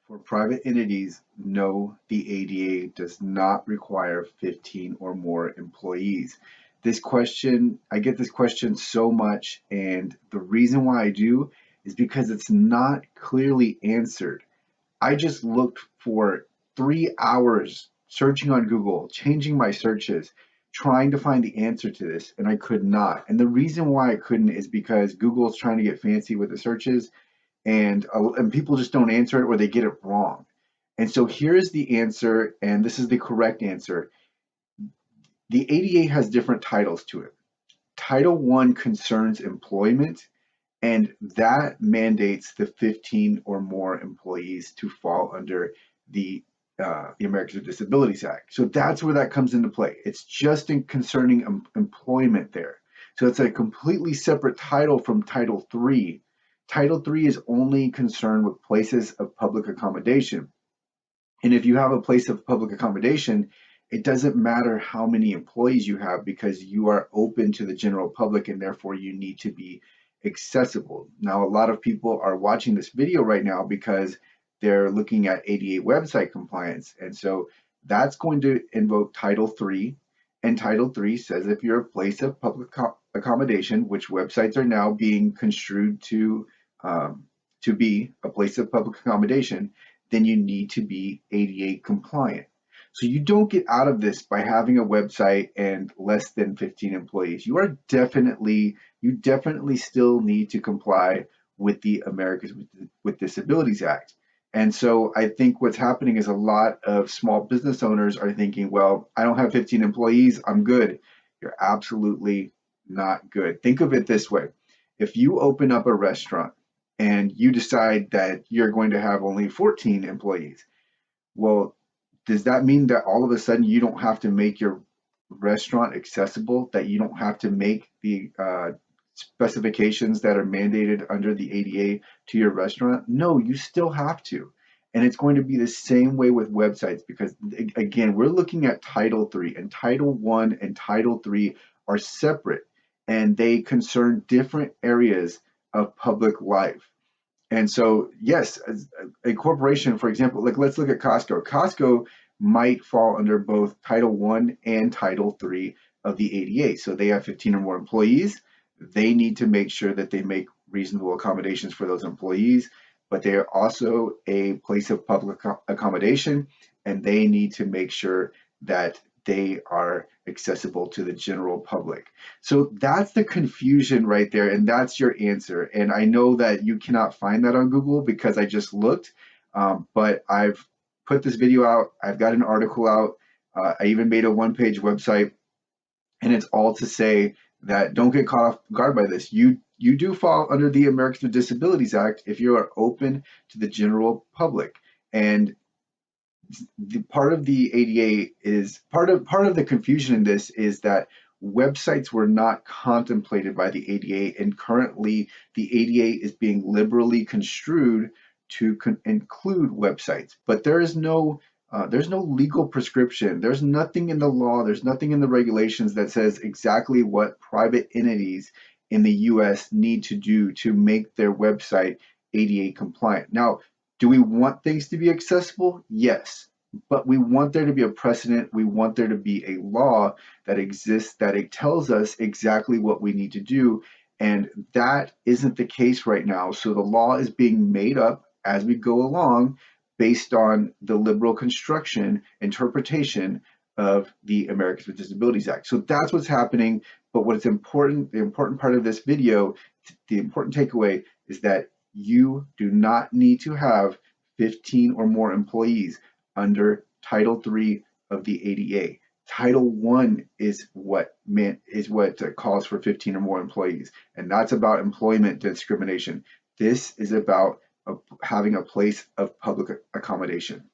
For private entities, no, the ADA does not require 15 or more employees. This question, I get this question so much, and the reason why I do is because it's not clearly answered. I just looked for 3 hours searching on Google, changing my searches, trying to find the answer to this, and I could not. And the reason why I couldn't is because Google's trying to get fancy with the searches, and people just don't answer it or they get it wrong. And so here is the answer, and this is the correct answer. The ADA has different titles to it. Title One concerns employment, and that mandates the 15 or more employees to fall under the Americans with Disabilities Act. So that's where that comes into play. It's just in concerning employment there. So it's a completely separate title from Title III. Title III is only concerned with places of public accommodation. And if you have a place of public accommodation, it doesn't matter how many employees you have because you are open to the general public and therefore you need to be accessible. Now, a lot of people are watching this video right now because they're looking at ADA website compliance. And so that's going to invoke Title III. And Title III says if you're a place of public accommodation, which websites are now being construed to be a place of public accommodation, then you need to be ADA compliant. So you don't get out of this by having a website and less than 15 employees. You definitely still need to comply with the Americans with Disabilities Act. And so I think what's happening is a lot of small business owners are thinking, well, I don't have 15 employees, I'm good. You're absolutely not good. Think of it this way. If you open up a restaurant and you decide that you're going to have only 14 employees, well, does that mean that all of a sudden you don't have to make your restaurant accessible, that you don't have to make the specifications that are mandated under the ADA to your restaurant? No, you still have to. And it's going to be the same way with websites because, again, we're looking at Title III, and Title I and Title III are separate, and they concern different areas of public life. And so, yes, as a corporation, for example, like let's look at Costco. Costco might fall under both Title I and Title III of the ADA. So they have 15 or more employees. They need to make sure that they make reasonable accommodations for those employees, but they are also a place of public accommodation, and they need to make sure that they are accessible to the general public. So that's the confusion right there, and that's your answer. And I know that you cannot find that on Google because I just looked, but I've put this video out. I've got an article out. I even made a one-page website, and it's all to say that don't get caught off guard by this. You do fall under the Americans with Disabilities Act if you are open to the general public. And the part of the ADA is part of the confusion in this is that websites were not contemplated by the ADA, and currently the ADA is being liberally construed to include websites. But there's no legal prescription. There's nothing in the law. There's nothing in the regulations that says exactly what private entities in the U.S. need to do to make their website ADA compliant. Now, do we want things to be accessible? Yes, but we want there to be a precedent. We want there to be a law that exists that it tells us exactly what we need to do, and that isn't the case right now. So the law is being made up as we go along based on the liberal construction interpretation of the Americans with Disabilities Act. So that's what's happening. But what's important, the important part of this video, the important takeaway is that you do not need to have 15 or more employees under Title III of the ADA. Title I is what calls for 15 or more employees, and that's about employment discrimination. This is about having a place of public accommodation.